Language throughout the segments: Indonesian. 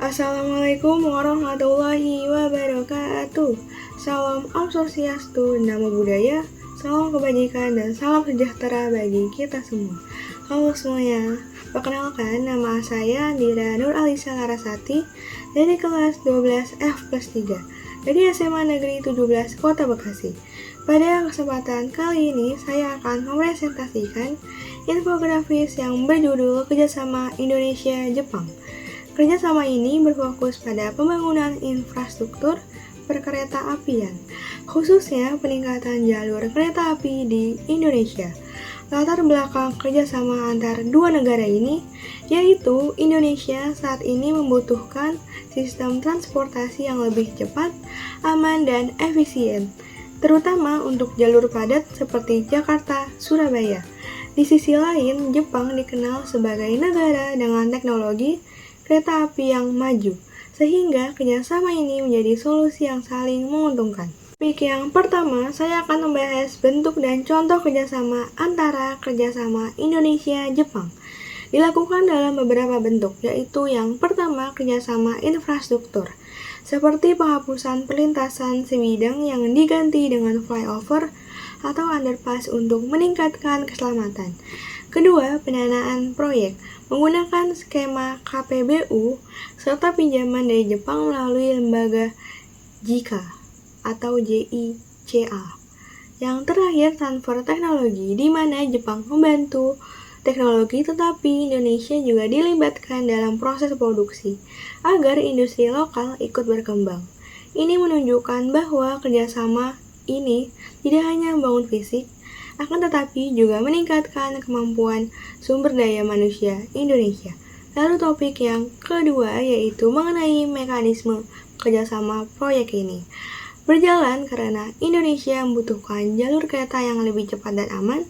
Assalamualaikum warahmatullahi wabarakatuh. Salam Om Swastiastu, Namo Buddhaya, salam kebajikan dan salam sejahtera bagi kita semua. Halo semuanya, perkenalkan nama saya Andira Nur Alisa Larasati dari kelas 12F+3 dari SMA Negeri 17 Kota Bekasi. Pada kesempatan kali ini saya akan mempresentasikan infografis yang berjudul Kerjasama Indonesia-Jepang. Kerjasama ini berfokus pada pembangunan infrastruktur perkereta apian, khususnya peningkatan jalur kereta api di Indonesia. Latar belakang kerjasama antar dua negara ini, yaitu Indonesia saat ini membutuhkan sistem transportasi yang lebih cepat, aman, dan efisien, terutama untuk jalur padat seperti Jakarta-Surabaya. Di sisi lain, Jepang dikenal sebagai negara dengan teknologi kereta api yang maju, sehingga kerjasama ini menjadi solusi yang saling menguntungkan. Topik yang pertama, saya akan membahas bentuk dan contoh kerjasama antara kerjasama Indonesia-Jepang. Dilakukan dalam beberapa bentuk, yaitu yang pertama kerjasama infrastruktur, seperti penghapusan perlintasan sebidang yang diganti dengan flyover atau underpass untuk meningkatkan keselamatan. Kedua, pendanaan proyek menggunakan skema KPBU serta pinjaman dari Jepang melalui lembaga JICA atau JICA. Yang terakhir, transfer teknologi, di mana Jepang membantu teknologi tetapi Indonesia juga dilibatkan dalam proses produksi agar industri lokal ikut berkembang. Ini menunjukkan bahwa kerjasama ini tidak hanya membangun fisik, akan tetapi juga meningkatkan kemampuan sumber daya manusia Indonesia. Lalu topik yang kedua yaitu mengenai mekanisme kerjasama proyek ini. Berjalan karena Indonesia membutuhkan jalur kereta yang lebih cepat dan aman,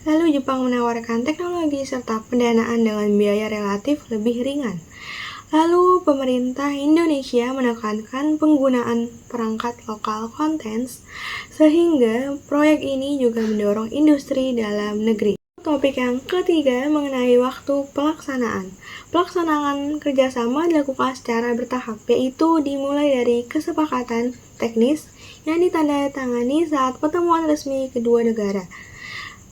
lalu Jepang menawarkan teknologi serta pendanaan dengan biaya relatif lebih ringan. Lalu pemerintah Indonesia menekankan penggunaan perangkat lokal contents sehingga proyek ini juga mendorong industri dalam negeri. Topik yang ketiga mengenai waktu pelaksanaan. Pelaksanaan kerjasama dilakukan secara bertahap, yaitu dimulai dari kesepakatan teknis yang ditandatangani saat pertemuan resmi kedua negara.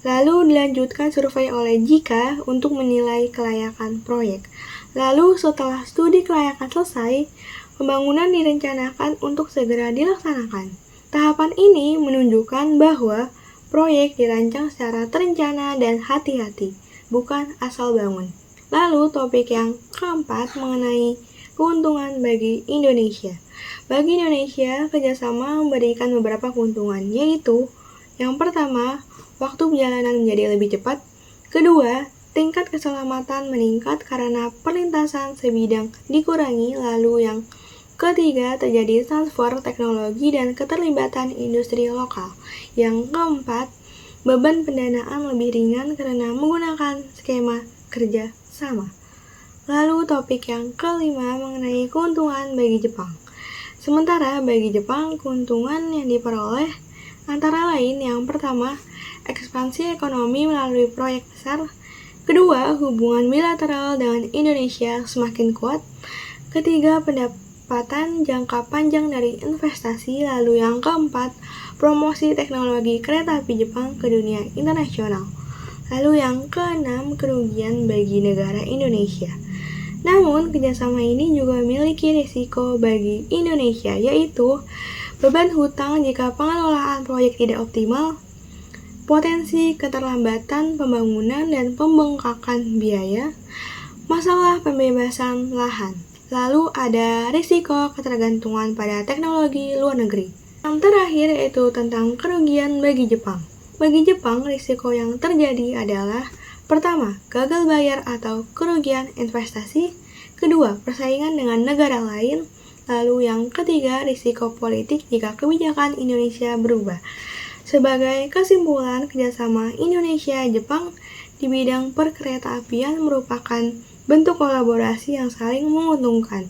Lalu dilanjutkan survei oleh JICA untuk menilai kelayakan proyek. Lalu setelah studi kelayakan selesai, pembangunan direncanakan untuk segera dilaksanakan. Tahapan ini menunjukkan bahwa proyek dirancang secara terencana dan hati-hati, bukan asal bangun. Lalu topik yang keempat mengenai keuntungan bagi Indonesia. Bagi Indonesia, kerjasama memberikan beberapa keuntungan, yaitu yang pertama, waktu perjalanan menjadi lebih cepat. Kedua, tingkat keselamatan meningkat karena perlintasan sebidang dikurangi. Lalu yang ketiga, terjadi transfer teknologi dan keterlibatan industri lokal. Yang keempat, beban pendanaan lebih ringan karena menggunakan skema kerja sama. Lalu topik yang kelima mengenai keuntungan bagi Jepang. Sementara bagi Jepang, keuntungan yang diperoleh antara lain yang pertama, ekspansi ekonomi melalui proyek besar. Kedua, hubungan bilateral dengan Indonesia semakin kuat. Ketiga, pendapatan jangka panjang dari investasi. Lalu yang keempat, promosi teknologi kereta api Jepang ke dunia internasional. Lalu yang keenam, kerugian bagi negara Indonesia. Namun, kerjasama ini juga memiliki risiko bagi Indonesia, yaitu beban hutang jika pengelolaan proyek tidak optimal, potensi keterlambatan pembangunan dan pembengkakan biaya, masalah pembebasan lahan. Lalu ada risiko ketergantungan pada teknologi luar negeri. Yang terakhir yaitu tentang kerugian bagi Jepang. Bagi Jepang, risiko yang terjadi adalah pertama, gagal bayar atau kerugian investasi. Kedua, persaingan dengan negara lain. Lalu yang ketiga, risiko politik jika kebijakan Indonesia berubah. Sebagai kesimpulan, kerjasama Indonesia-Jepang di bidang perkeretaapian merupakan bentuk kolaborasi yang saling menguntungkan,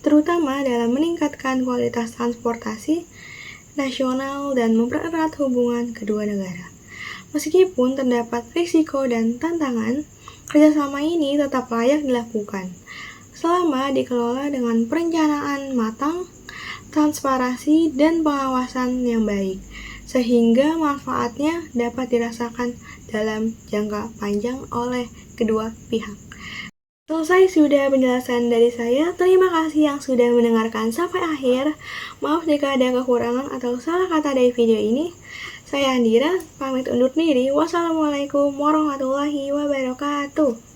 terutama dalam meningkatkan kualitas transportasi nasional dan mempererat hubungan kedua negara. Meskipun terdapat risiko dan tantangan, kerjasama ini tetap layak dilakukan. selama dikelola dengan perencanaan matang, transparansi, dan pengawasan yang baik, sehingga manfaatnya dapat dirasakan dalam jangka panjang oleh kedua pihak. Selesai sudah penjelasan dari saya. Terima kasih yang sudah mendengarkan sampai akhir. Maaf jika ada kekurangan atau salah kata dari video ini. Saya Andira, pamit undur diri. Wassalamualaikum warahmatullahi wabarakatuh.